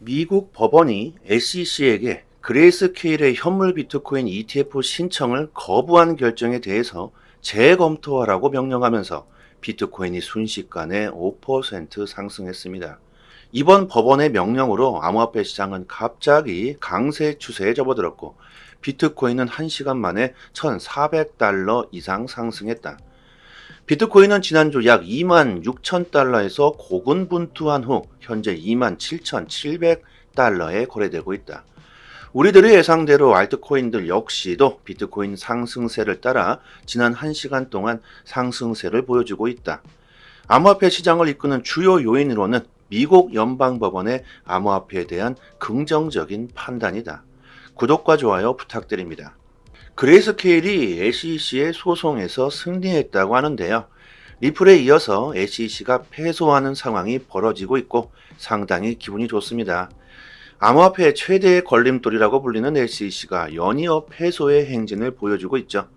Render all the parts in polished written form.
미국 법원이 SEC에게 그레이스케일의 현물 비트코인 ETF 신청을 거부한 결정에 대해서 재검토하라고 명령하면서 비트코인이 순식간에 5% 상승했습니다. 이번 법원의 명령으로 암호화폐 시장은 갑자기 강세 추세에 접어들었고 비트코인은 1시간 만에 1,400달러 이상 상승했다. 비트코인은 지난주 약 2만 6천 달러에서 고군분투한 후 현재 2만 7,700달러에 거래되고 있다. 우리들의 예상대로 알트코인들 역시도 비트코인 상승세를 따라 지난 1시간 동안 상승세를 보여주고 있다. 암호화폐 시장을 이끄는 주요 요인으로는 미국 연방법원의 암호화폐에 대한 긍정적인 판단이다. 구독과 좋아요 부탁드립니다. 그레이스케일이 SEC의 소송에서 승리했다고 하는데요. 리플에 이어서 SEC가 패소하는 상황이 벌어지고 있고 상당히 기분이 좋습니다. 암호화폐의 최대의 걸림돌이라고 불리는 SEC가 연이어 패소의 행진을 보여주고 있죠.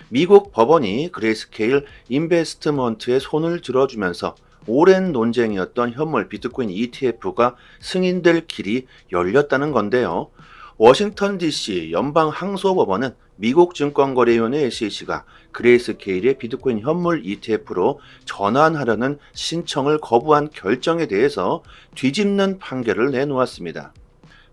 미국 법원이 그레이스케일 인베스트먼트에 손을 들어주면서 오랜 논쟁이었던 현물 비트코인 ETF가 승인될 길이 열렸다는 건데요. 워싱턴 DC 연방항소법원은 미국 증권거래위원회 SEC가 그레이스케일의 비트코인 현물 ETF로 전환하려는 신청을 거부한 결정에 대해서 뒤집는 판결을 내놓았습니다.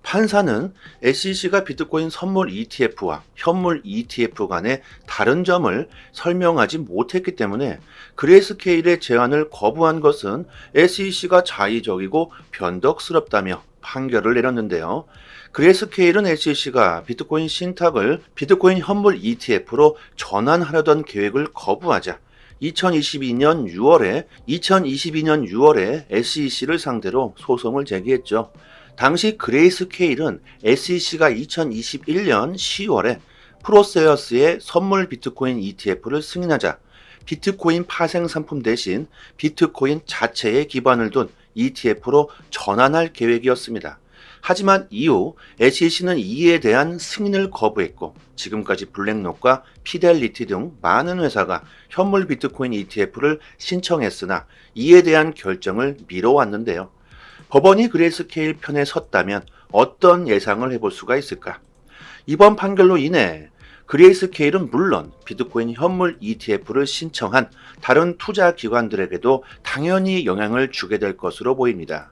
판사는 SEC가 비트코인 선물 ETF와 현물 ETF 간의 다른 점을 설명하지 못했기 때문에 그레이스케일의 제안을 거부한 것은 SEC가 자의적이고 변덕스럽다며 판결을 내렸는데요. 그레이스케일은 SEC가 비트코인 신탁을 비트코인 현물 ETF로 전환하려던 계획을 거부하자 2022년 6월에 SEC를 상대로 소송을 제기했죠. 당시 그레이스케일은 SEC가 2021년 10월에 프로세어스의 선물 비트코인 ETF를 승인하자 비트코인 파생 상품 대신 비트코인 자체에 기반을 둔 ETF로 전환할 계획이었습니다. 하지만 이후 SEC는 이에 대한 승인을 거부했고 지금까지 블랙록과 피델리티 등 많은 회사가 현물 비트코인 ETF를 신청했으나 이에 대한 결정을 미뤄왔는데요. 법원이 그레이스케일 편에 섰다면 어떤 예상을 해볼 수가 있을까? 이번 판결로 인해 그레이스케일은 물론 비트코인 현물 ETF를 신청한 다른 투자 기관들에게도 당연히 영향을 주게 될 것으로 보입니다.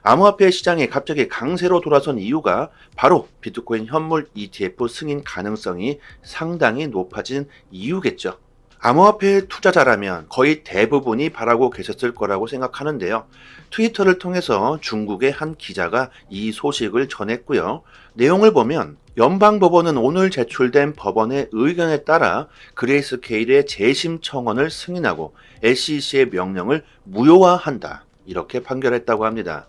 암호화폐 시장이 갑자기 강세로 돌아선 이유가 바로 비트코인 현물 ETF 승인 가능성이 상당히 높아진 이유겠죠. 암호화폐 투자자라면 거의 대부분이 바라고 계셨을 거라고 생각하는데요. 트위터를 통해서 중국의 한 기자가 이 소식을 전했고요. 내용을 보면 연방법원은 오늘 제출된 법원의 의견에 따라 그레이스케일의 재심 청원을 승인하고 SEC의 명령을 무효화한다. 이렇게 판결했다고 합니다.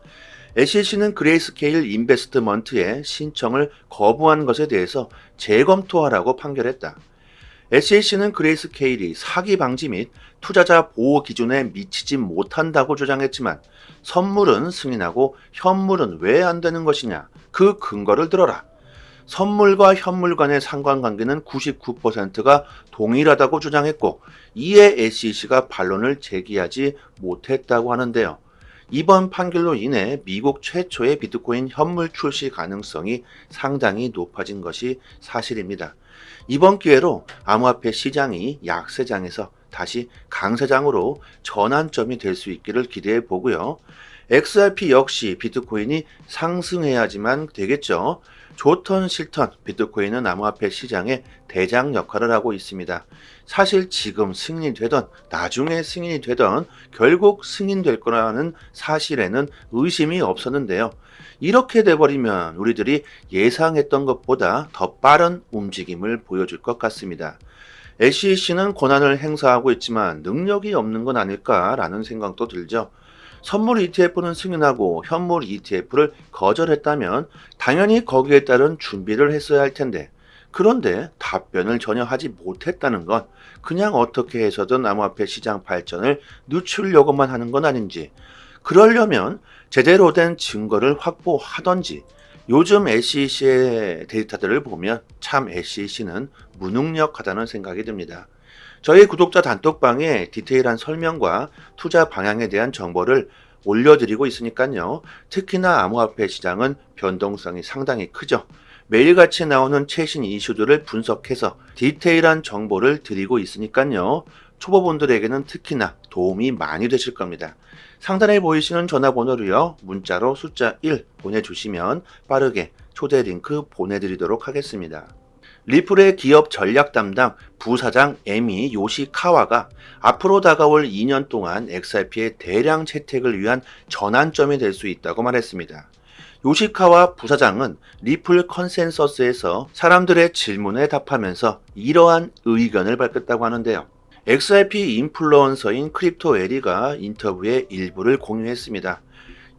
SEC는 그레이스케일 인베스트먼트의 신청을 거부한 것에 대해서 재검토하라고 판결했다. SEC는 그레이스케일이 사기 방지 및 투자자 보호 기준에 미치지 못한다고 주장했지만 선물은 승인하고 현물은 왜 안 되는 것이냐? 그 근거를 들어라. 선물과 현물 간의 상관관계는 99%가 동일하다고 주장했고 이에 SEC가 반론을 제기하지 못했다고 하는데요. 이번 판결로 인해 미국 최초의 비트코인 현물 출시 가능성이 상당히 높아진 것이 사실입니다. 이번 기회로 암호화폐 시장이 약세장에서 다시 강세장으로 전환점이 될 수 있기를 기대해 보고요. XRP 역시 비트코인이 상승해야지만 되겠죠. 좋던 싫던 비트코인은 암호화폐 시장의 대장 역할을 하고 있습니다. 사실 지금 승인이 되던 나중에 승인이 되던 결국 승인될 거라는 사실에는 의심이 없었는데요. 이렇게 돼버리면 우리들이 예상했던 것보다 더 빠른 움직임을 보여줄 것 같습니다. SEC는 권한을 행사하고 있지만 능력이 없는 건 아닐까라는 생각도 들죠. 선물 ETF는 승인하고 현물 ETF를 거절했다면 당연히 거기에 따른 준비를 했어야 할 텐데 그런데 답변을 전혀 하지 못했다는 건 그냥 어떻게 해서든 암호화폐 시장 발전을 늦추려고만 하는 건 아닌지 그러려면 제대로 된 증거를 확보하던지 요즘 SEC의 데이터들을 보면 참 SEC는 무능력하다는 생각이 듭니다. 저희 구독자 단톡방에 디테일한 설명과 투자 방향에 대한 정보를 올려드리고 있으니까요. 특히나 암호화폐 시장은 변동성이 상당히 크죠. 매일같이 나오는 최신 이슈들을 분석해서 디테일한 정보를 드리고 있으니까요. 초보분들에게는 특히나 도움이 많이 되실 겁니다. 상단에 보이시는 전화번호로요. 문자로 숫자 1 보내주시면 빠르게 초대 링크 보내드리도록 하겠습니다. 리플의 기업 전략 담당 부사장 에미 요시카와가 앞으로 다가올 2년 동안 XRP의 대량 채택을 위한 전환점이 될 수 있다고 말했습니다. 요시카와 부사장은 리플 컨센서스에서 사람들의 질문에 답하면서 이러한 의견을 밝혔다고 하는데요. XRP 인플루언서인 크립토 에리가 인터뷰의 일부를 공유했습니다.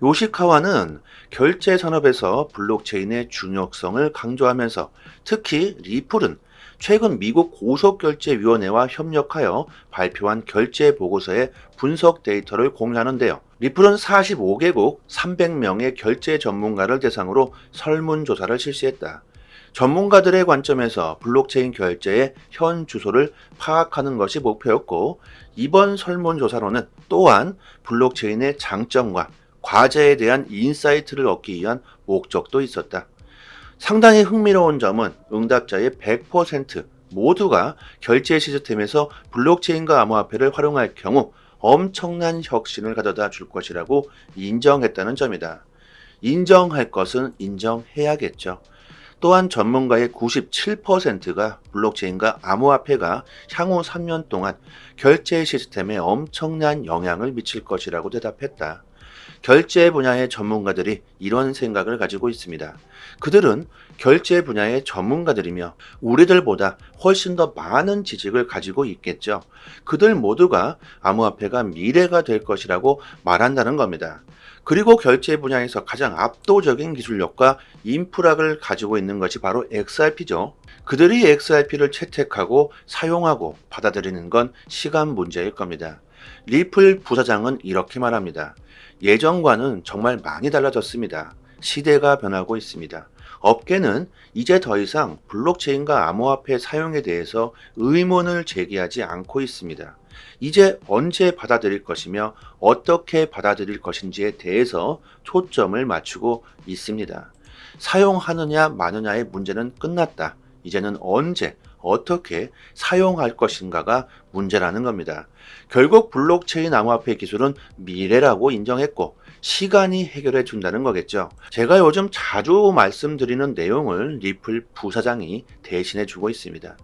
요시카와는 결제 산업에서 블록체인의 중요성을 강조하면서 특히 리플은 최근 미국 고속결제위원회와 협력하여 발표한 결제 보고서의 분석 데이터를 공유하는데요. 리플은 45개국 300명의 결제 전문가를 대상으로 설문조사를 실시했다. 전문가들의 관점에서 블록체인 결제의 현 주소를 파악하는 것이 목표였고, 이번 설문조사로는 또한 블록체인의 장점과 과제에 대한 인사이트를 얻기 위한 목적도 있었다. 상당히 흥미로운 점은 응답자의 100% 모두가 결제 시스템에서 블록체인과 암호화폐를 활용할 경우 엄청난 혁신을 가져다 줄 것이라고 인정했다는 점이다. 인정할 것은 인정해야겠죠. 또한 전문가의 97%가 블록체인과 암호화폐가 향후 3년 동안 결제 시스템에 엄청난 영향을 미칠 것이라고 대답했다. 결제 분야의 전문가들이 이런 생각을 가지고 있습니다. 그들은 결제 분야의 전문가들이며 우리들보다 훨씬 더 많은 지식을 가지고 있겠죠. 그들 모두가 암호화폐가 미래가 될 것이라고 말한다는 겁니다. 그리고 결제 분야에서 가장 압도적인 기술력과 인프라를 가지고 있는 것이 바로 XRP죠. 그들이 XRP를 채택하고 사용하고 받아들이는 건 시간 문제일 겁니다. 리플 부사장은 이렇게 말합니다. 예전과는 정말 많이 달라졌습니다. 시대가 변하고 있습니다. 업계는 이제 더 이상 블록체인과 암호화폐 사용에 대해서 의문을 제기하지 않고 있습니다. 이제 언제 받아들일 것이며 어떻게 받아들일 것인지에 대해서 초점을 맞추고 있습니다. 사용하느냐 마느냐의 문제는 끝났다. 이제는 언제, 어떻게 사용할 것인가가 문제라는 겁니다. 결국 블록체인 암호화폐 기술은 미래라고 인정했고 시간이 해결해 준다는 거겠죠. 제가 요즘 자주 말씀드리는 내용을 리플 부사장이 대신해 주고 있습니다.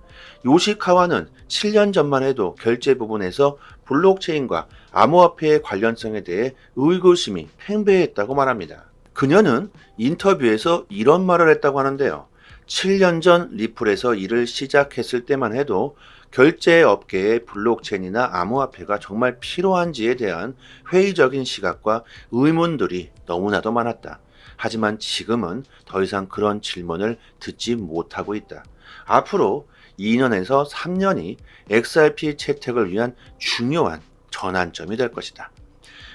요시카와는 7년 전만 해도 결제 부분에서 블록체인과 암호화폐의 관련성에 대해 의구심이 팽배했다고 말합니다. 그녀는 인터뷰에서 이런 말을 했다고 하는데요. 7년 전 리플에서 일을 시작했을 때만 해도 결제 업계에 블록체인이나 암호화폐가 정말 필요한지에 대한 회의적인 시각과 의문들이 너무나도 많았다. 하지만 지금은 더 이상 그런 질문을 듣지 못하고 있다. 앞으로 2년에서 3년이 XRP 채택을 위한 중요한 전환점이 될 것이다.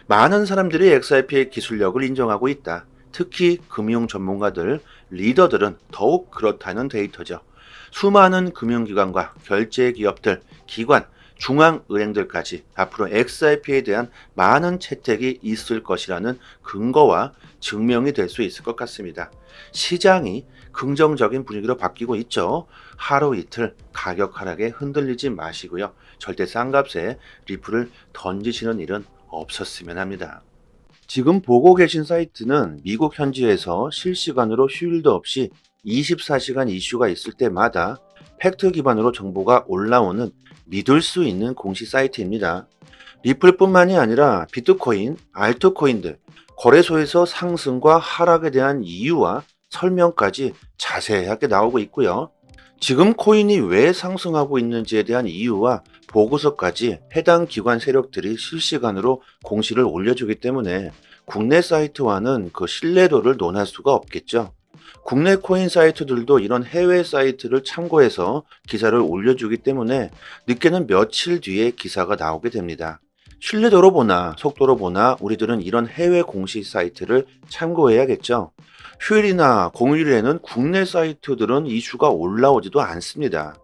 많은 사람들이 XRP의 기술력을 인정하고 있다. 특히 금융 전문가들, 리더들은 더욱 그렇다는 데이터죠. 수많은 금융기관과 결제 기업들, 기관, 중앙은행들까지 앞으로 XRP에 대한 많은 채택이 있을 것이라는 근거와 증명이 될 수 있을 것 같습니다. 시장이 긍정적인 분위기로 바뀌고 있죠. 하루 이틀 가격 하락에 흔들리지 마시고요. 절대 싼 값에 리플을 던지시는 일은 없었으면 합니다. 지금 보고 계신 사이트는 미국 현지에서 실시간으로 휴일도 없이 24시간 이슈가 있을 때마다 팩트 기반으로 정보가 올라오는 믿을 수 있는 공식 사이트입니다. 리플뿐만이 아니라 비트코인, 알트코인들, 거래소에서 상승과 하락에 대한 이유와 설명까지 자세하게 나오고 있고요. 지금 코인이 왜 상승하고 있는지에 대한 이유와 보고서까지 해당 기관 세력들이 실시간으로 공시를 올려주기 때문에 국내 사이트와는 그 신뢰도를 논할 수가 없겠죠. 국내 코인 사이트들도 이런 해외 사이트를 참고해서 기사를 올려주기 때문에 늦게는 며칠 뒤에 기사가 나오게 됩니다. 신뢰도로 보나 속도로 보나 우리들은 이런 해외 공식 사이트를 참고해야겠죠. 휴일이나 공휴일에는 국내 사이트들은 이슈가 올라오지도 않습니다.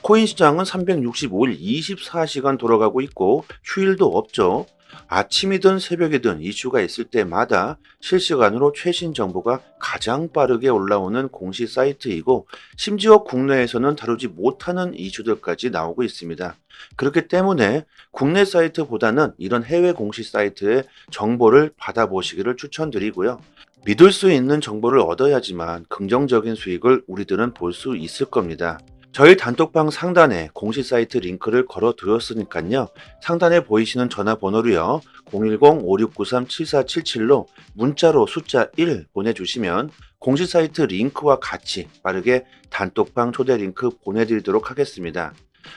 코인 시장은 365일 24시간 돌아가고 있고 휴일도 없죠. 아침이든 새벽이든 이슈가 있을 때마다 실시간으로 최신 정보가 가장 빠르게 올라오는 공시 사이트이고, 심지어 국내에서는 다루지 못하는 이슈들까지 나오고 있습니다. 그렇기 때문에 국내 사이트보다는 이런 해외 공시 사이트의 정보를 받아보시기를 추천드리고요. 믿을 수 있는 정보를 얻어야지만 긍정적인 수익을 우리들은 볼 수 있을 겁니다. 저희 단톡방 상단에 공시 사이트 링크를 걸어 두었으니까요. 상단에 보이시는 전화번호로요. 010-5693-7477로 문자로 숫자 1 보내주시면 공시 사이트 링크와 같이 빠르게 단톡방 초대 링크 보내드리도록 하겠습니다.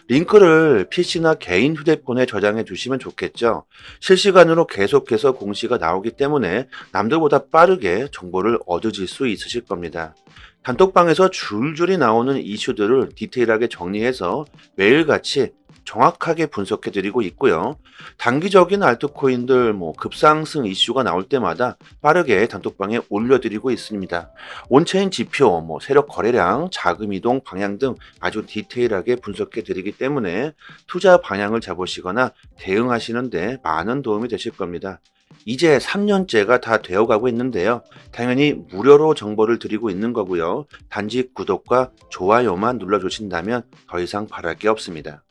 링크를 PC나 개인 휴대폰에 저장해 두시면 좋겠죠. 실시간으로 계속해서 공시가 나오기 때문에 남들보다 빠르게 정보를 얻으실 수 있으실 겁니다. 단톡방에서 줄줄이 나오는 이슈들을 디테일하게 정리해서 매일같이 정확하게 분석해 드리고 있고요. 단기적인 알트코인들 급상승 이슈가 나올 때마다 빠르게 단톡방에 올려드리고 있습니다. 온체인 지표, 세력 거래량, 자금 이동 방향 등 아주 디테일하게 분석해 드리기 때문에 투자 방향을 잡으시거나 대응하시는데 많은 도움이 되실 겁니다. 이제 3년째가 다 되어가고 있는데요. 당연히 무료로 정보를 드리고 있는 거고요. 단지 구독과 좋아요만 눌러주신다면 더 이상 바랄 게 없습니다.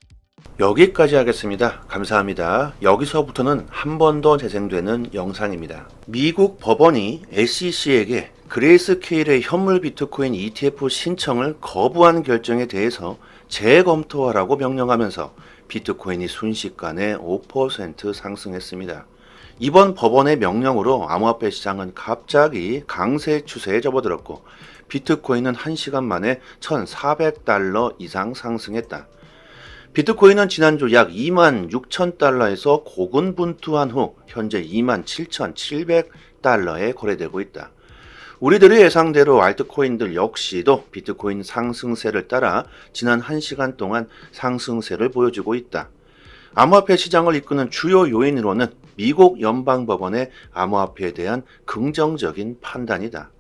여기까지 하겠습니다. 감사합니다. 여기서부터는 한 번 더 재생되는 영상입니다. 미국 법원이 SEC에게 그레이스케일의 현물 비트코인 ETF 신청을 거부한 결정에 대해서 재검토하라고 명령하면서 비트코인이 순식간에 5% 상승했습니다. 이번 법원의 명령으로 암호화폐 시장은 갑자기 강세 추세에 접어들었고, 비트코인은 1시간 만에 1,400달러 이상 상승했다. 비트코인은 지난주 약 26,000달러에서 고군분투한 후 현재 27,700달러에 거래되고 있다. 우리들의 예상대로 알트코인들 역시도 비트코인 상승세를 따라 지난 1시간 동안 상승세를 보여주고 있다. 암호화폐 시장을 이끄는 주요 요인으로는 미국 연방법원의 암호화폐에 대한 긍정적인 판단이다.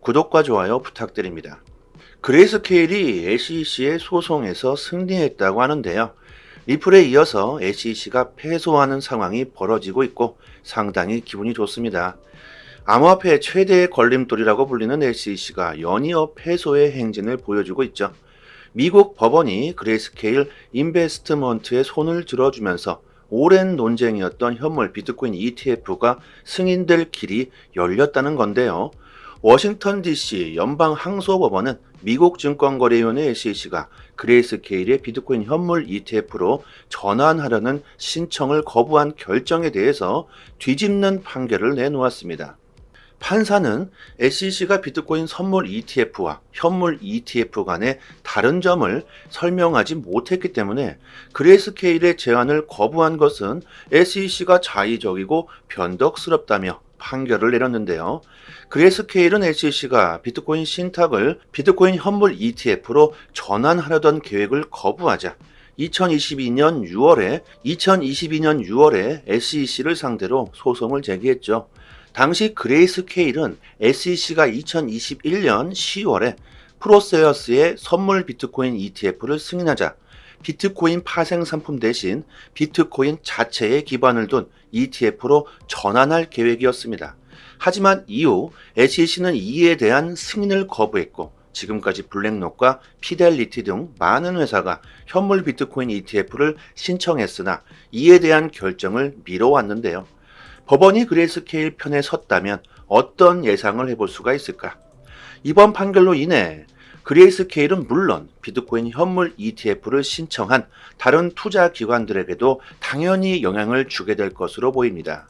구독과 좋아요 부탁드립니다. 그레이스케일이 SEC의 소송에서 승리했다고 하는데요. 리플에 이어서 SEC가 패소하는 상황이 벌어지고 있고 상당히 기분이 좋습니다. 암호화폐의 최대의 걸림돌이라고 불리는 SEC가 연이어 패소의 행진을 보여주고 있죠. 미국 법원이 그레이스케일 인베스트먼트의 손을 들어주면서 오랜 논쟁이었던 현물 비트코인 ETF가 승인될 길이 열렸다는 건데요. 워싱턴 DC 연방항소법원은 미국 증권거래위원회 SEC가 그레이스케일의 비트코인 현물 ETF로 전환하려는 신청을 거부한 결정에 대해서 뒤집는 판결을 내놓았습니다. 판사는 SEC가 비트코인 선물 ETF와 현물 ETF 간의 다른 점을 설명하지 못했기 때문에 그레이스케일의 제안을 거부한 것은 SEC가 자의적이고 변덕스럽다며 판결을 내렸는데요. 그레이스케일은 SEC가 비트코인 신탁을 비트코인 현물 ETF로 전환하려던 계획을 거부하자 2022년 6월에 SEC를 상대로 소송을 제기했죠. 당시 그레이스케일은 SEC가 2021년 10월에 프로세어스의 선물 비트코인 ETF를 승인하자 비트코인 파생 상품 대신 비트코인 자체에 기반을 둔 ETF로 전환할 계획이었습니다. 하지만 이후 SEC는 이에 대한 승인을 거부했고 지금까지 블랙록과 피델리티 등 많은 회사가 현물 비트코인 ETF를 신청했으나 이에 대한 결정을 미뤄왔는데요. 법원이 그레이스케일 편에 섰다면 어떤 예상을 해볼 수가 있을까? 이번 판결로 인해 그레이스케일은 물론 비트코인 현물 ETF를 신청한 다른 투자 기관들에게도 당연히 영향을 주게 될 것으로 보입니다.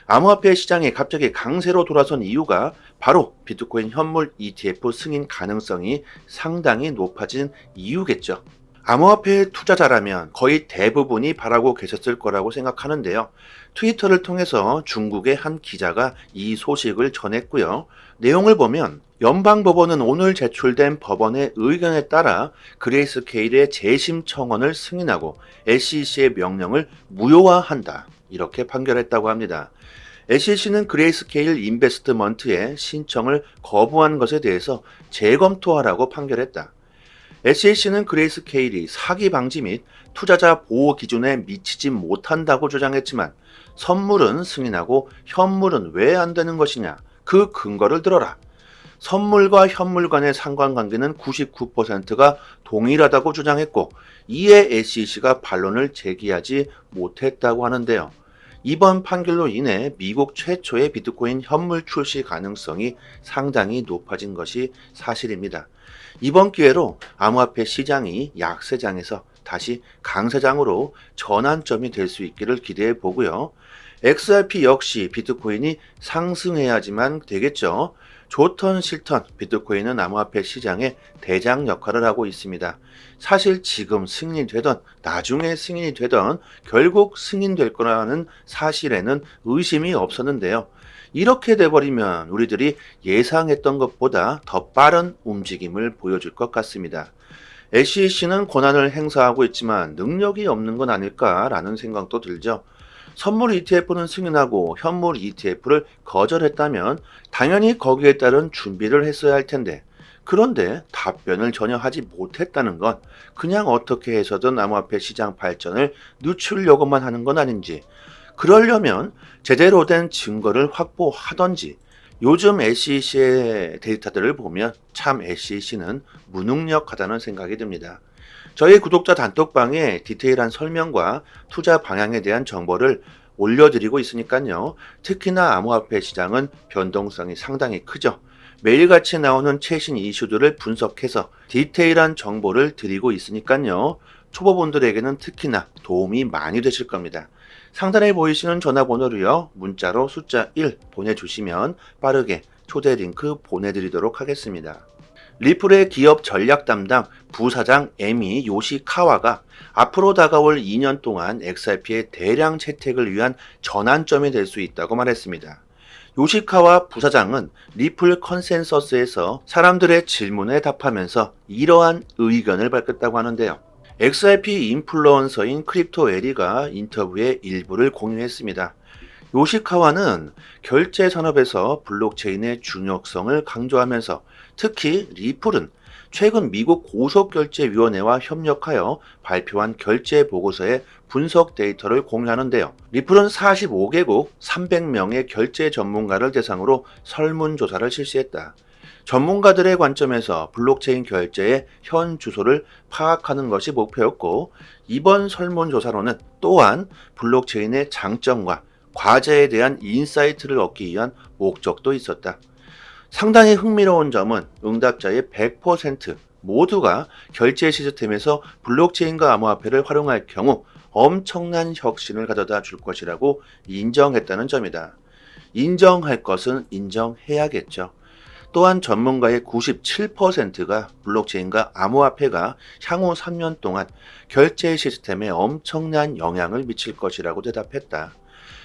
암호화폐 시장이 갑자기 강세로 돌아선 이유가 바로 비트코인 현물 ETF 승인 가능성이 상당히 높아진 이유겠죠. 암호화폐 투자자라면 거의 대부분이 바라고 계셨을 거라고 생각하는데요. 트위터를 통해서 중국의 한 기자가 이 소식을 전했고요. 내용을 보면 연방법원은 오늘 제출된 법원의 의견에 따라 그레이스케일의 재심 청원을 승인하고 SEC의 명령을 무효화한다. 이렇게 판결했다고 합니다. SEC는 그레이스케일 인베스트먼트의 신청을 거부한 것에 대해서 재검토하라고 판결했다. SEC는 그레이스케일이 사기 방지 및 투자자 보호 기준에 미치지 못한다고 주장했지만 선물은 승인하고 현물은 왜 안 되는 것이냐? 그 근거를 들어라. 선물과 현물 간의 상관관계는 99%가 동일하다고 주장했고 이에 SEC가 반론을 제기하지 못했다고 하는데요. 이번 판결로 인해 미국 최초의 비트코인 현물 출시 가능성이 상당히 높아진 것이 사실입니다. 이번 기회로 암호화폐 시장이 약세장에서 다시 강세장으로 전환점이 될 수 있기를 기대해 보고요. XRP 역시 비트코인이 상승해야지만 되겠죠. 좋던 싫던 비트코인은 암호화폐 시장의 대장 역할을 하고 있습니다. 사실 지금 승인이 되던 나중에 승인이 되던 결국 승인될 거라는 사실에는 의심이 없었는데요. 이렇게 돼버리면 우리들이 예상했던 것보다 더 빠른 움직임을 보여줄 것 같습니다. SEC는 권한을 행사하고 있지만 능력이 없는 건 아닐까라는 생각도 들죠. 선물 ETF는 승인하고 현물 ETF를 거절했다면 당연히 거기에 따른 준비를 했어야 할 텐데 그런데 답변을 전혀 하지 못했다는 건 그냥 어떻게 해서든 암호화폐 시장 발전을 늦추려고만 하는 건 아닌지 그러려면 제대로 된 증거를 확보하던지 요즘 SEC의 데이터들을 보면 참 SEC는 무능력하다는 생각이 듭니다. 저희 구독자 단톡방에 디테일한 설명과 투자 방향에 대한 정보를 올려드리고 있으니까요. 특히나 암호화폐 시장은 변동성이 상당히 크죠. 매일같이 나오는 최신 이슈들을 분석해서 디테일한 정보를 드리고 있으니까요. 초보분들에게는 특히나 도움이 많이 되실 겁니다. 상단에 보이시는 전화번호로요. 문자로 숫자 1 보내주시면 빠르게 초대 링크 보내드리도록 하겠습니다. 리플의 기업 전략 담당 부사장 에미 요시카와가 앞으로 다가올 2년 동안 XRP의 대량 채택을 위한 전환점이 될 수 있다고 말했습니다. 요시카와 부사장은 리플 컨센서스에서 사람들의 질문에 답하면서 이러한 의견을 밝혔다고 하는데요. XRP 인플루언서인 크립토 에리가 인터뷰의 일부를 공유했습니다. 요시카와는 결제 산업에서 블록체인의 중요성을 강조하면서 특히 리플은 최근 미국 고속결제위원회와 협력하여 발표한 결제 보고서의 분석 데이터를 공유하는데요. 리플은 45개국 300명의 결제 전문가를 대상으로 설문조사를 실시했다. 전문가들의 관점에서 블록체인 결제의 현 주소를 파악하는 것이 목표였고 이번 설문조사로는 또한 블록체인의 장점과 과제에 대한 인사이트를 얻기 위한 목적도 있었다. 상당히 흥미로운 점은 응답자의 100% 모두가 결제 시스템에서 블록체인과 암호화폐를 활용할 경우 엄청난 혁신을 가져다 줄 것이라고 인정했다는 점이다. 인정할 것은 인정해야겠죠. 또한 전문가의 97%가 블록체인과 암호화폐가 향후 3년 동안 결제 시스템에 엄청난 영향을 미칠 것이라고 대답했다.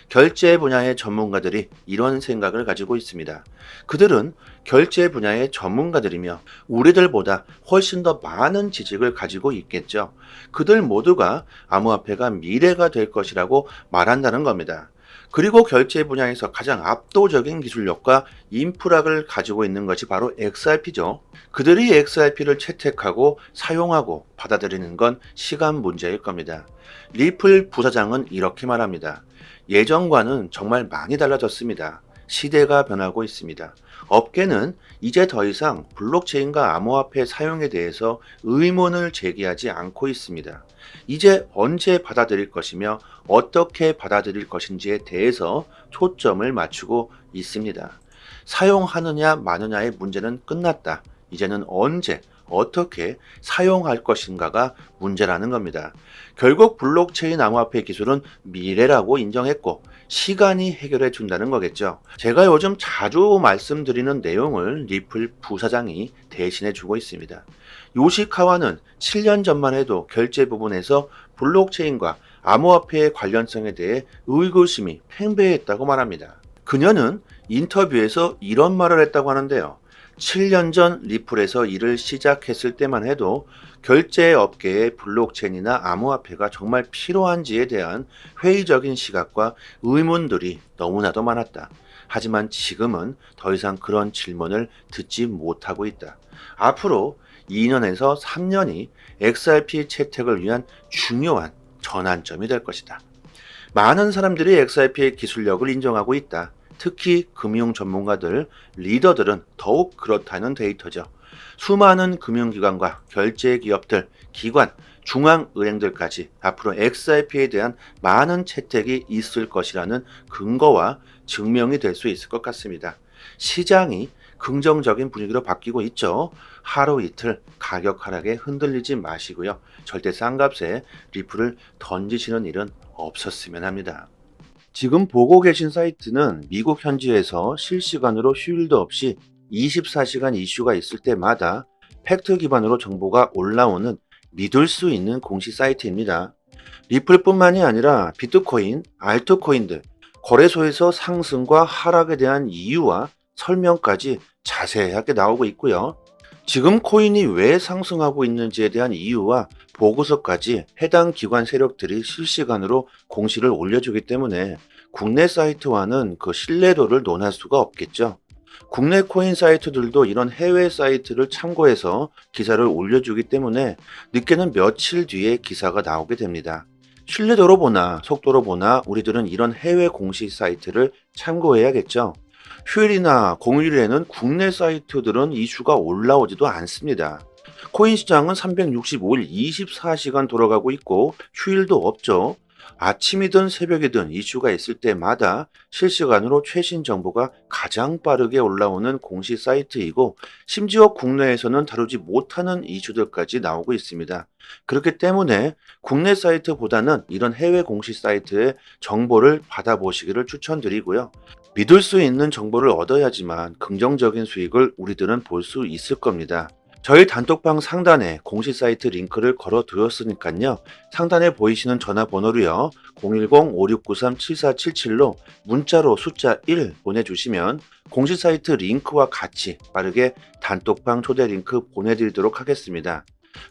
결제 분야의 전문가들이 이런 생각을 가지고 있습니다. 그들은 결제 분야의 전문가들이며 우리들보다 훨씬 더 많은 지식을 가지고 있겠죠. 그들 모두가 암호화폐가 미래가 될 것이라고 말한다는 겁니다. 그리고 결제 분야에서 가장 압도적인 기술력과 인프라를 가지고 있는 것이 바로 XRP죠. 그들이 XRP를 채택하고 사용하고 받아들이는 건 시간 문제일 겁니다. 리플 부사장은 이렇게 말합니다. 예전과는 정말 많이 달라졌습니다. 시대가 변하고 있습니다. 업계는 이제 더 이상 블록체인과 암호화폐 사용에 대해서 의문을 제기하지 않고 있습니다. 이제 언제 받아들일 것이며 어떻게 받아들일 것인지에 대해서 초점을 맞추고 있습니다. 사용하느냐 마느냐의 문제는 끝났다. 이제는 언제 어떻게 사용할 것인가가 문제라는 겁니다. 결국 블록체인 암호화폐 기술은 미래라고 인정했고 시간이 해결해 준다는 거겠죠. 제가 요즘 자주 말씀드리는 내용을 리플 부사장이 대신해 주고 있습니다. 요시카와는 7년 전만 해도 결제 부분에서 블록체인과 암호화폐의 관련성에 대해 의구심이 팽배했다고 말합니다. 그녀는 인터뷰에서 이런 말을 했다고 하는데요. 7년 전 리플에서 일을 시작했을 때만 해도 결제 업계에 블록체인이나 암호화폐가 정말 필요한지에 대한 회의적인 시각과 의문들이 너무나도 많았다. 하지만 지금은 더 이상 그런 질문을 듣지 못하고 있다. 앞으로 2년에서 3년이 XRP 채택을 위한 중요한 전환점이 될 것이다. 많은 사람들이 XRP의 기술력을 인정하고 있다. 특히 금융 전문가들, 리더들은 더욱 그렇다는 데이터죠. 수많은 금융기관과 결제 기업들, 기관, 중앙은행들까지 앞으로 XRP에 대한 많은 채택이 있을 것이라는 근거와 증명이 될 수 있을 것 같습니다. 시장이 긍정적인 분위기로 바뀌고 있죠. 하루 이틀 가격 하락에 흔들리지 마시고요. 절대 싼 값에 리플을 던지시는 일은 없었으면 합니다. 지금 보고 계신 사이트는 미국 현지에서 실시간으로 휴일도 없이 24시간 이슈가 있을 때마다 팩트 기반으로 정보가 올라오는 믿을 수 있는 공식 사이트입니다. 리플뿐만이 아니라 비트코인, 알트코인들, 거래소에서 상승과 하락에 대한 이유와 설명까지 자세하게 나오고 있고요. 지금 코인이 왜 상승하고 있는지에 대한 이유와 보고서까지 해당 기관 세력들이 실시간으로 공시를 올려주기 때문에 국내 사이트와는 그 신뢰도를 논할 수가 없겠죠. 국내 코인 사이트들도 이런 해외 사이트를 참고해서 기사를 올려주기 때문에 늦게는 며칠 뒤에 기사가 나오게 됩니다. 신뢰도로 보나 속도로 보나 우리들은 이런 해외 공식 사이트를 참고해야겠죠. 휴일이나 공휴일에는 국내 사이트들은 이슈가 올라오지도 않습니다. 코인 시장은 365일 24시간 돌아가고 있고 휴일도 없죠. 아침이든 새벽이든 이슈가 있을 때마다 실시간으로 최신 정보가 가장 빠르게 올라오는 공식 사이트이고 심지어 국내에서는 다루지 못하는 이슈들까지 나오고 있습니다. 그렇기 때문에 국내 사이트보다는 이런 해외 공식 사이트의 정보를 받아보시기를 추천드리고요. 믿을 수 있는 정보를 얻어야지만 긍정적인 수익을 우리들은 볼 수 있을 겁니다. 저희 단톡방 상단에 공식 사이트 링크를 걸어 두었으니까요. 상단에 보이시는 전화번호로요. 010-5693-7477로 문자로 숫자 1 보내주시면 공식 사이트 링크와 같이 빠르게 단톡방 초대 링크 보내드리도록 하겠습니다.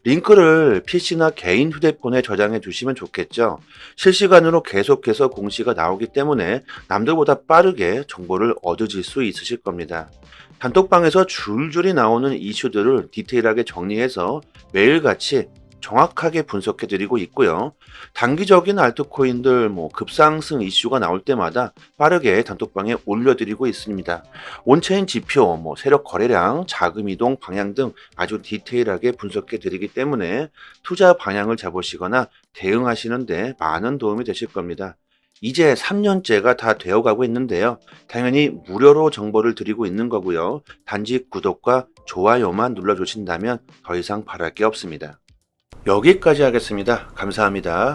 링크를 PC나 개인 휴대폰에 저장해 두시면 좋겠죠. 실시간으로 계속해서 공시가 나오기 때문에 남들보다 빠르게 정보를 얻으실 수 있으실 겁니다. 단톡방에서 줄줄이 나오는 이슈들을 디테일하게 정리해서 매일같이 정확하게 분석해 드리고 있고요. 단기적인 알트코인들 급상승 이슈가 나올 때마다 빠르게 단톡방에 올려드리고 있습니다. 온체인 지표, 세력 거래량, 자금 이동 방향 등 아주 디테일하게 분석해 드리기 때문에 투자 방향을 잡으시거나 대응하시는데 많은 도움이 되실 겁니다. 이제 3년째가 다 되어가고 있는데요. 당연히 무료로 정보를 드리고 있는 거고요. 단지 구독과 좋아요만 눌러주신다면 더 이상 바랄 게 없습니다. 여기까지 하겠습니다. 감사합니다.